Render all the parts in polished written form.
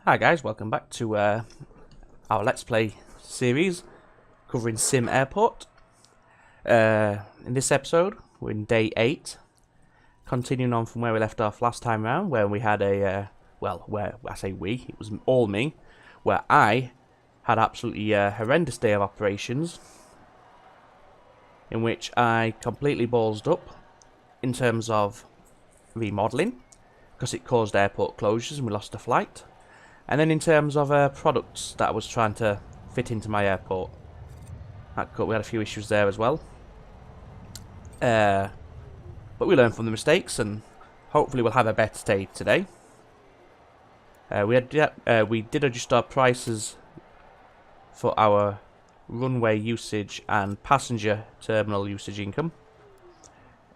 Hi guys, welcome back to our Let's Play series covering SimAirport. In this episode, we're in day 8, continuing on from where we left off last time round, where we had a, where I say we, it was all me, where I had absolutely horrendous day of operations, in which I completely ballsed up in terms of remodelling, because it caused airport closures and we lost a flight. And then in terms of products that I was trying to fit into my airport, we had a few issues there as well. But we learned from the mistakes, and hopefully we'll have a better day today. We did adjust our prices for our runway usage and passenger terminal usage income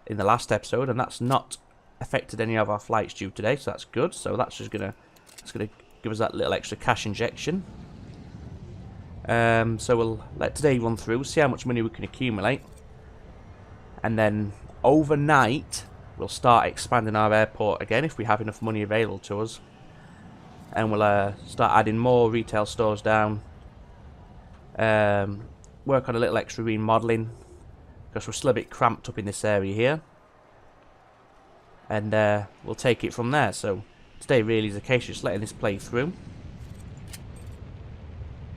in the last episode, and that's not affected any of our flights due today, so that's good. So that's just gonna give us that little extra cash injection. So we'll let today run through, see how much money we can accumulate, and then overnight we'll start expanding our airport again if we have enough money available to us, and we'll start adding more retail stores down, work on a little extra remodelling because we're still a bit cramped up in this area here, and we'll take it from there. So today really is a case of just letting this play through,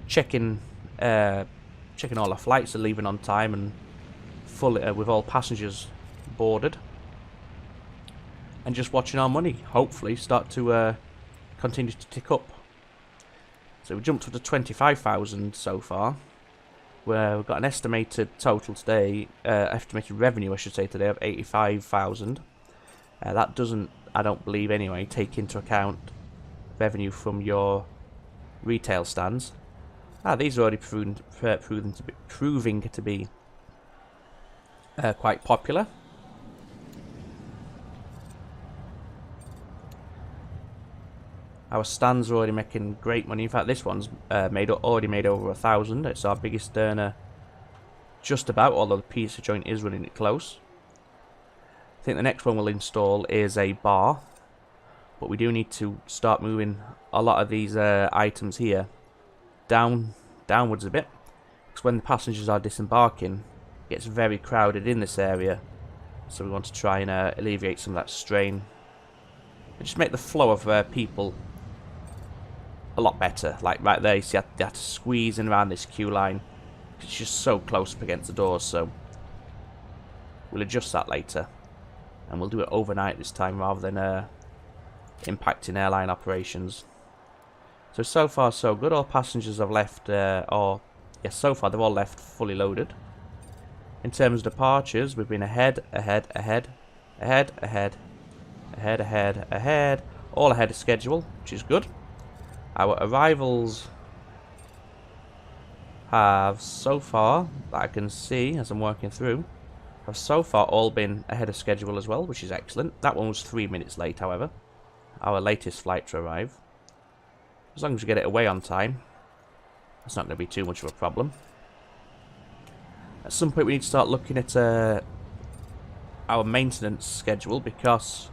checking all our flights are leaving on time and full with all passengers boarded, and just watching our money hopefully start to continue to tick up. So we jumped up to 25,000 so far, where we've got an estimated total today, estimated revenue I should say today, of 85,000. That doesn't, I don't believe anyway, take into account revenue from your retail stands. These are already proving to be quite popular. Our stands are already making great money. In fact, this one's already made over 1,000. It's our biggest earner, just about. Although the pizza joint is running it close. I think the next one we'll install is a bar, but we do need to start moving a lot of these items here downwards a bit, because when the passengers are disembarking, it gets very crowded in this area. So we want to try and alleviate some of that strain and just make the flow of people a lot better. Like right there, you see that squeezing around this queue line. It's just so close up against the doors, so we'll adjust that later. And we'll do it overnight this time rather than impacting airline operations. So far so good. All passengers have left, so far they've all left fully loaded. In terms of departures, we've been ahead, all ahead of schedule, which is good. Our arrivals have so far, that I can see as I'm working through, have so far all been ahead of schedule as well, which is excellent. That one was 3 minutes late, however. Our latest flight to arrive. As long as we get it away on time, that's not going to be too much of a problem. At some point we need to start looking at our maintenance schedule, because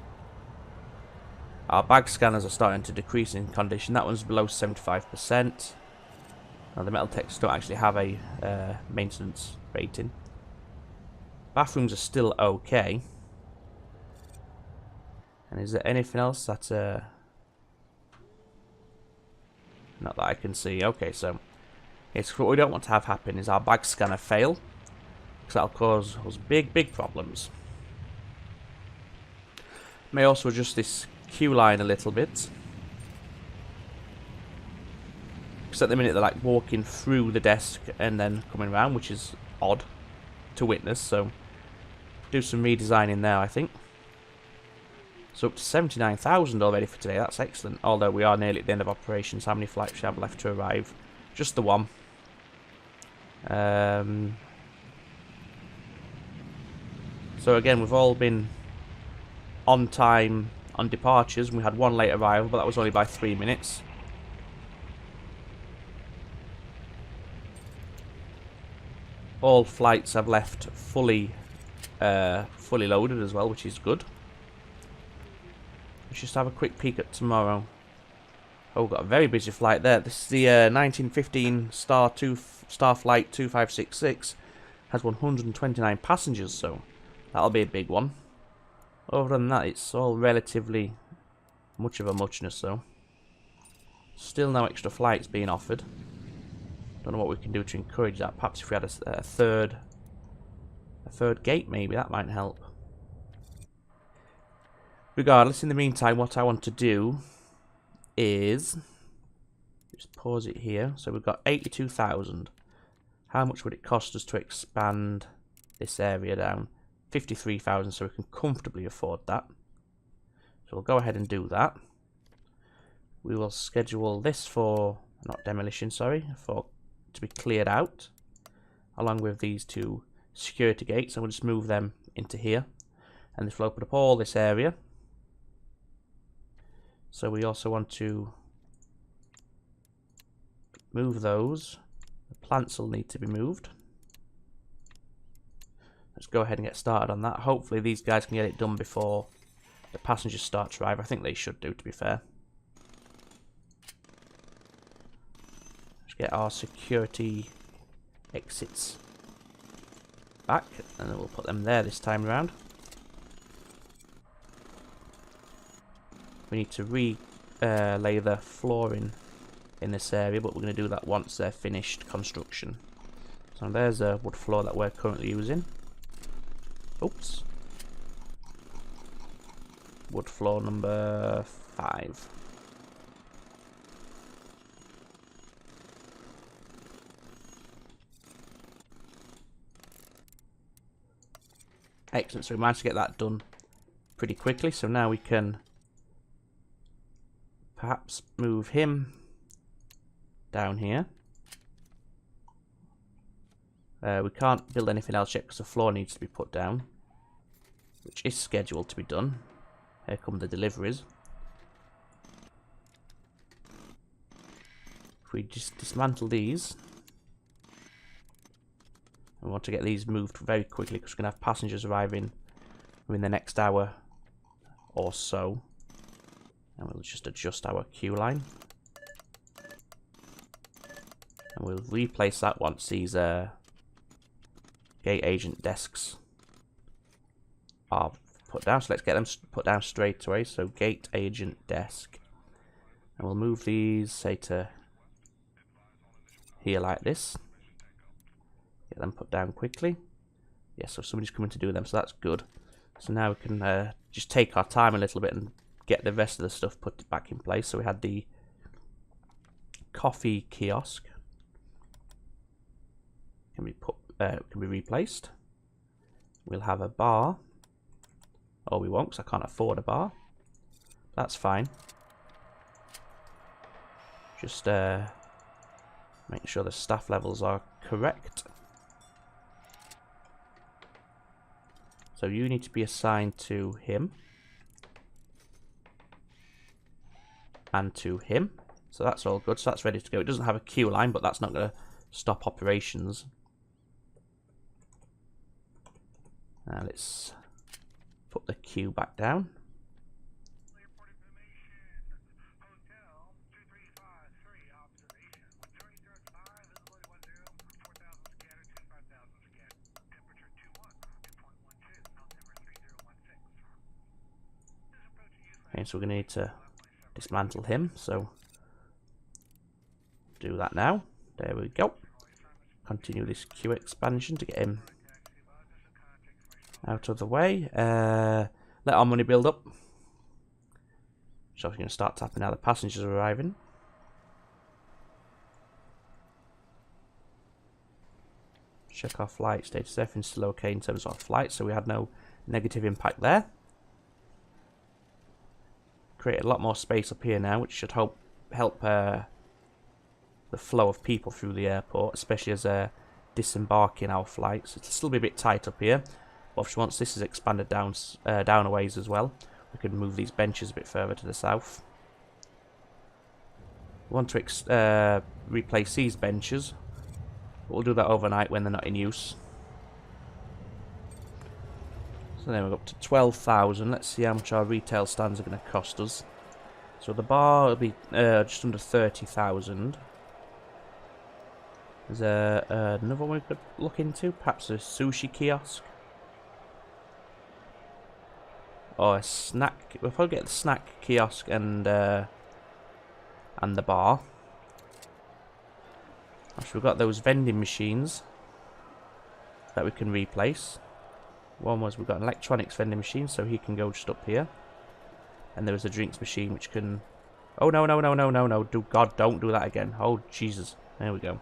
our bag scanners are starting to decrease in condition. That one's below 75%. Now the metal techs don't actually have a maintenance rating. Bathrooms are still okay. And is there anything else that not that I can see? Okay, so it's what we don't want to have happen is our bag scanner fail, because that'll cause us big problems. May also adjust this queue line a little bit, because at the minute they're like walking through the desk and then coming around, which is odd to witness. So do some redesigning there, I think. So up to 79,000 already for today. That's excellent. Although we are nearly at the end of operations. How many flights we have left to arrive? Just the one. So again, we've all been on time on departures, and we had one late arrival, but that was only by 3 minutes. All flights have left fully loaded as well, which is good. Let's just have a quick peek at tomorrow. Oh, got a very busy flight there. This is the 1915 Starflight 2566. Has 129 passengers, so that'll be a big one. Other than that, it's all relatively much of a muchness, though. Still no extra flights being offered. Don't know what we can do to encourage that. Perhaps if we had a third gate, maybe that might help. Regardless, in the meantime, what I want to do is just pause it here. So we've got 82,000. How much would it cost us to expand this area down? 53,000, so we can comfortably afford that. So we'll go ahead and do that. We will schedule this for, not demolition, sorry, to be cleared out, along with these two security gates. And we'll just move them into here, and this will open up all this area. So we also want to move those. The plants will need to be moved. Let's go ahead and get started on that. Hopefully these guys can get it done before the passengers start to arrive. I think they should do, to be fair. Let's get our security exits back, and then we'll put them there this time around. We need to lay the flooring in this area, but we're going to do that once they're finished construction. So there's a wood floor that we're currently using. Oops. Wood floor number 5. Excellent, so we managed to get that done pretty quickly. So now we can perhaps move him down here. We can't build anything else yet because the floor needs to be put down, which is scheduled to be done. Here come the deliveries. If we just dismantle these, we want to get these moved very quickly because we're going to have passengers arriving within the next hour or so. And we'll just adjust our queue line. And we'll replace that once these gate agent desks are put down. So let's get them put down straight away. So gate agent desk. And we'll move these, say, to here like this. Get them put down quickly. Yeah, so somebody's coming to do them, so that's good. So now we can just take our time a little bit and get the rest of the stuff put back in place. So we had the coffee kiosk can be replaced. We'll have a bar. Oh, we won't, because I can't afford a bar. That's fine. Just make sure the staff levels are correct. So you need to be assigned to him. And to him. So that's all good. So that's ready to go. It doesn't have a queue line, but that's not going to stop operations. Now let's put the queue back down. Okay, so we're going to need to dismantle him, so do that now. There we go. Continue this queue expansion to get him out of the way. Let our money build up. So we're going to start tapping out the passengers are arriving. Check our flight status. Everything's still okay in terms of our flight, so we had no negative impact there. Create a lot more space up here now, which should help the flow of people through the airport, especially as disembarking our flights. It'll still be a bit tight up here, but once this is expanded down a ways as well, we can move these benches a bit further to the south. We want to replace these benches, but we'll do that overnight when they're not in use. So then we're up to 12,000. Let's see how much our retail stands are going to cost us. So the bar will be just under 30,000. There's another one we could look into, perhaps a sushi kiosk. Or a snack. We'll probably get the snack kiosk and the bar. Actually, we've got those vending machines that we can replace. One was we've got an electronics vending machine, so he can go just up here. And there was a drinks machine which can... Oh, no, no, no, no, no, no. God, don't do that again. Oh, Jesus. There we go.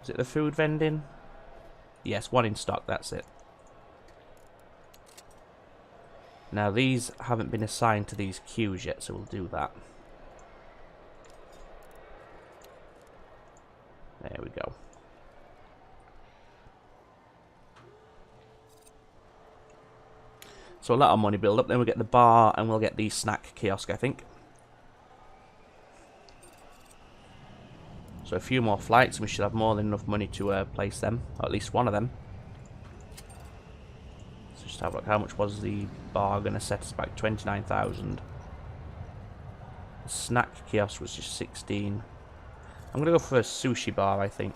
Is it the food vending? Yes, one in stock, that's it. Now, these haven't been assigned to these queues yet, so we'll do that. There we go. So let our money build up, then we'll get the bar and we'll get the snack kiosk, I think. So a few more flights and we should have more than enough money to place them, or at least one of them. So just have a look, how much was the bar going to set us back? 29,000. The snack kiosk was just 16. I'm going to go for a sushi bar, I think.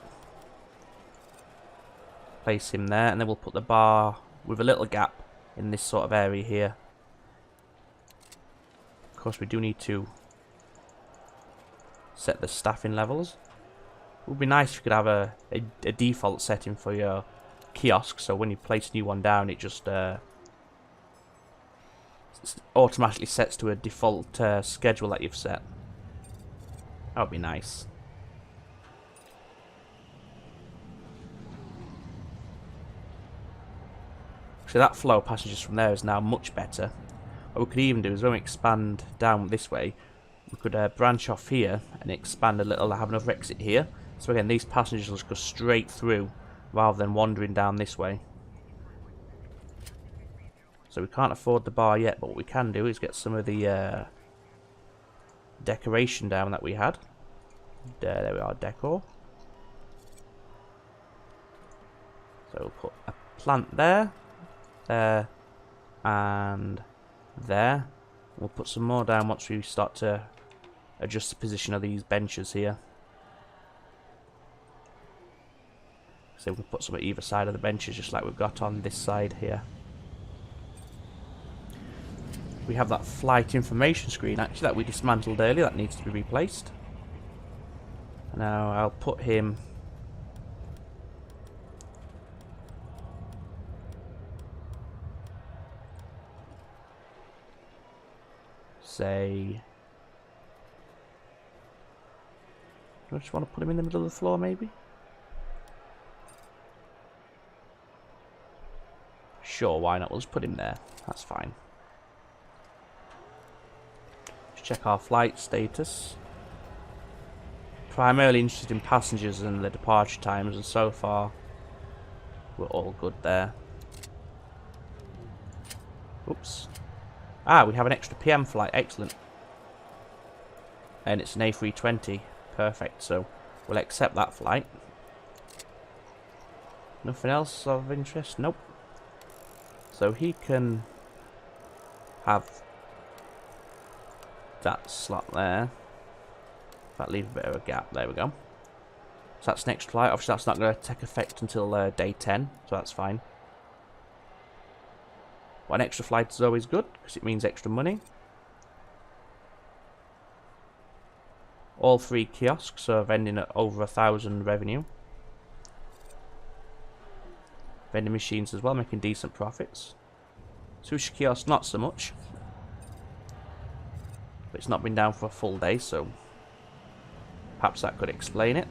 Place him there, and then we'll put the bar with a little gap in this sort of area here. Of course, we do need to set the staffing levels. It would be nice if you could have a default setting for your kiosk, so when you place a new one down, it just automatically sets to a default schedule that you've set. That would be nice. So that flow of passengers from there is now much better. What we could even do is when we expand down this way, we could branch off here and expand a little, have another exit here. So again, these passengers will just go straight through rather than wandering down this way. So we can't afford the bar yet, but what we can do is get some of the decoration down that we had. There we are, decor. So we'll put a plant there. There and there. We'll put some more down once we start to adjust the position of these benches here. So we can put some at either side of the benches just like we've got on this side here. We have that flight information screen actually that we dismantled earlier that needs to be replaced. Now I'll put him... say... do I just want to put him in the middle of the floor maybe? Sure, why not? We'll just put him there. That's fine. Just check our flight status. Primarily interested in passengers and the departure times, and so far we're all good there. Oops. Ah, we have an extra PM flight. Excellent. And it's an A320. Perfect. So we'll accept that flight. Nothing else of interest? Nope. So he can have that slot there. That leave a bit of a gap. There we go. So that's next flight. Obviously that's not going to take effect until day 10. So that's fine. But an extra flight is always good because it means extra money. All three kiosks are vending at over 1,000 revenue. Vending machines as well, making decent profits. Sushi kiosk not so much. But it's not been down for a full day, so perhaps that could explain it.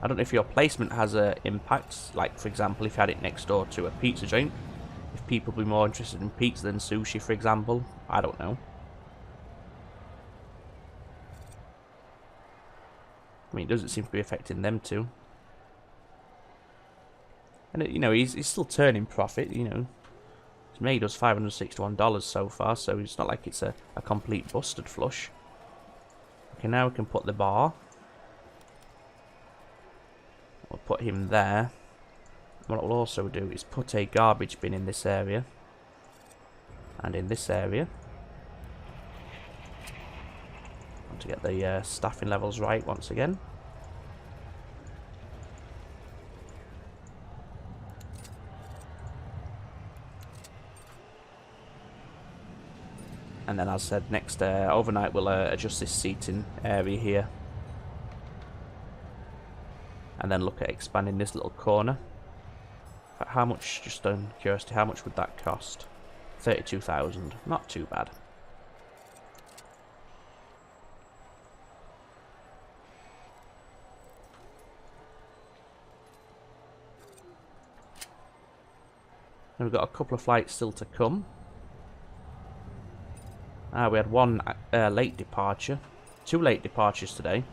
I don't know if your placement has an impact, like for example if you had it next door to a pizza joint, if people would be more interested in pizza than sushi for example, I don't know. I mean it doesn't seem to be affecting them too. And you know, he's still turning profit, you know. He's made us $561 so far, so it's not like it's a complete busted flush. Okay, now we can put the bar. We'll put him there. What we'll also do is put a garbage bin in this area. And in this area. to get the staffing levels right once again. And then, as I said, next overnight we'll adjust this seating area here. And then look at expanding this little corner. How much, just on curiosity, how much would that cost? 32,000. Not too bad. And we've got a couple of flights still to come. We had one late departure. 2 late departures today.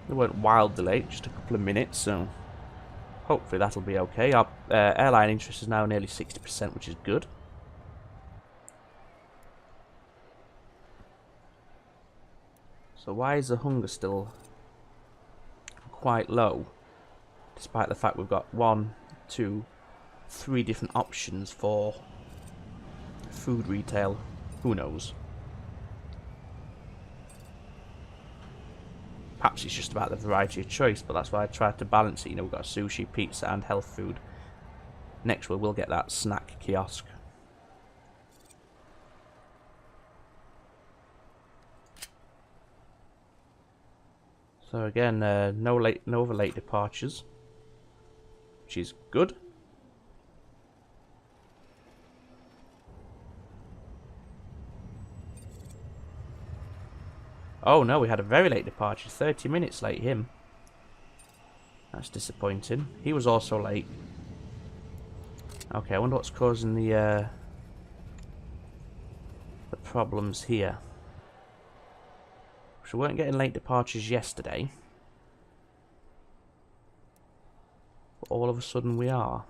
They weren't wildly late, just a couple of minutes, so hopefully that'll be okay. Our airline interest is now nearly 60%, which is good. So why is the hunger still quite low? Despite the fact we've got 1, 2, 3 different options for food retail. Who knows? Perhaps it's just about the variety of choice, but that's why I tried to balance it. You know, we've got sushi, pizza, and health food. Next, we'll get that snack kiosk. So again, no other late departures, which is good. Oh no, we had a very late departure, 30 minutes late him. That's disappointing. He was also late. Okay, I wonder what's causing the problems here. So we weren't getting late departures yesterday. But all of a sudden we are.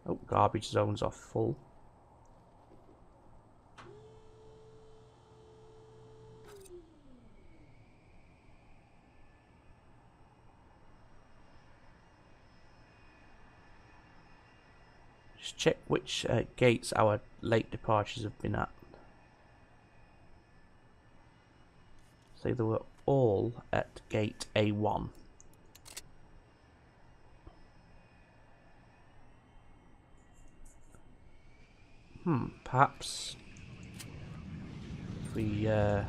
Oh, garbage zones are full. Just check which gates our late departures have been at. So they were all at gate A1. Perhaps if we or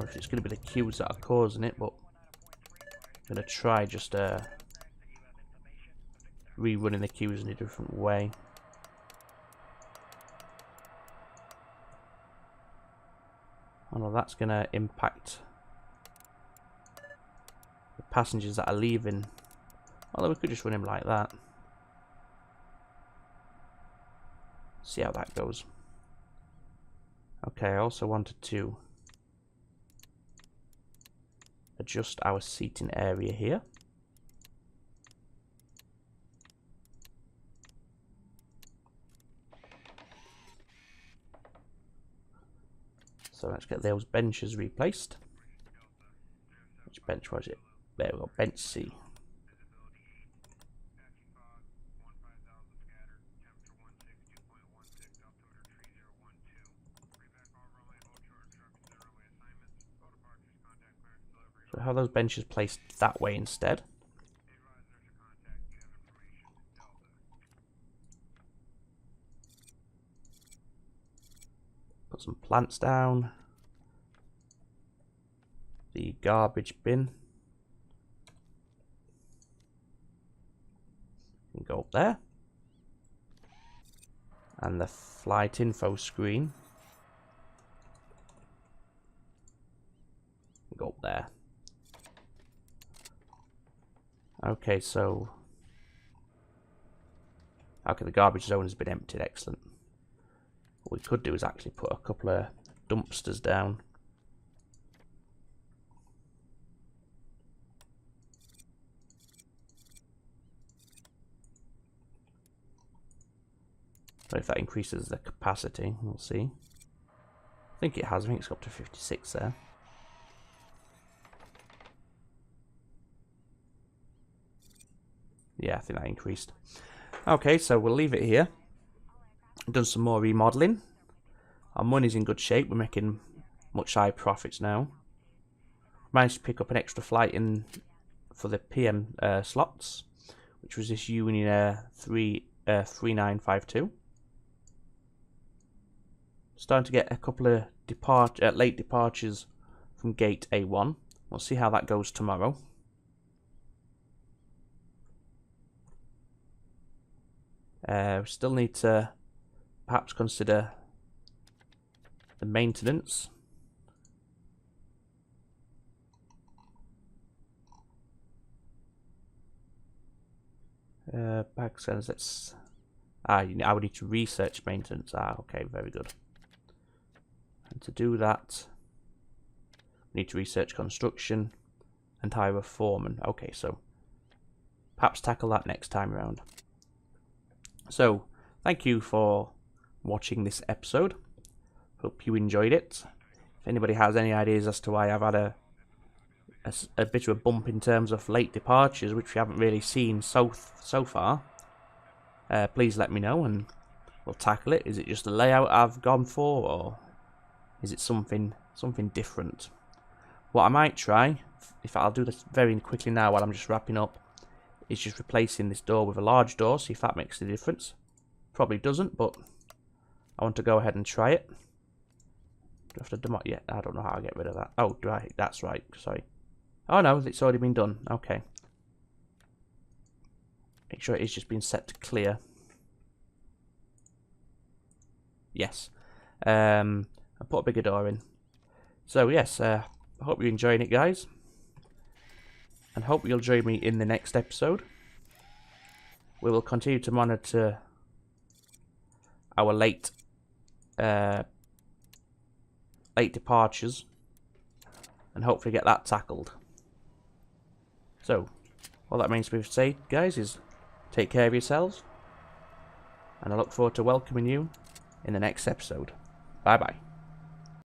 if it's going to be the queues that are causing it, but I'm going to try just rerunning the queues in a different way. I know that's going to impact the passengers that are leaving. Although we could just run him like that. See how that goes. Okay, I also wanted to adjust our seating area here. So let's get those benches replaced. Which bench was it? There we go, bench C. So have those benches placed that way instead. Put some plants down. The garbage bin can go up there. And the flight info screen can go up there. Okay, so okay, the garbage zone has been emptied, excellent. What we could do is actually put a couple of dumpsters down. Don't know if that increases the capacity. We'll see. I think it has. I think it's got up to 56 there. Yeah, I think that increased. Okay, so we'll leave it here. Done some more remodeling. Our money's in good shape. We're making much higher profits now. Managed to pick up an extra flight in for the PM slots, which was this Union Air 3952. Starting to get a couple of late departures from gate A1. We'll see how that goes tomorrow. We still need to perhaps consider the maintenance. Bag sends. Let's. I would need to research maintenance. Okay, very good. And to do that, we need to research construction and hire a foreman. Okay, so perhaps tackle that next time around. So, thank you for watching this episode. Hope you enjoyed it. If anybody has any ideas as to why I've had a bit of a bump in terms of late departures, which we haven't really seen so far, please let me know and we'll tackle it. Is it just the layout I've gone for, or is it something different? What I might try, if I'll do this very quickly now while I'm just wrapping up, is just replacing this door with a large door, see if that makes a difference. Probably doesn't, but I want to go ahead and try it. Do I have to demo? Yeah, I don't know how I get rid of that. Oh, right, that's right. Sorry. Oh no, it's already been done. Okay. Make sure it is just being set to clear. Yes. I put a bigger door in. So yes, I hope you're enjoying it, guys. And hope you'll join me in the next episode. We will continue to monitor our late departures and hopefully get that tackled. So, all that means we say, guys, is take care of yourselves, and I look forward to welcoming you in the next episode. Bye bye.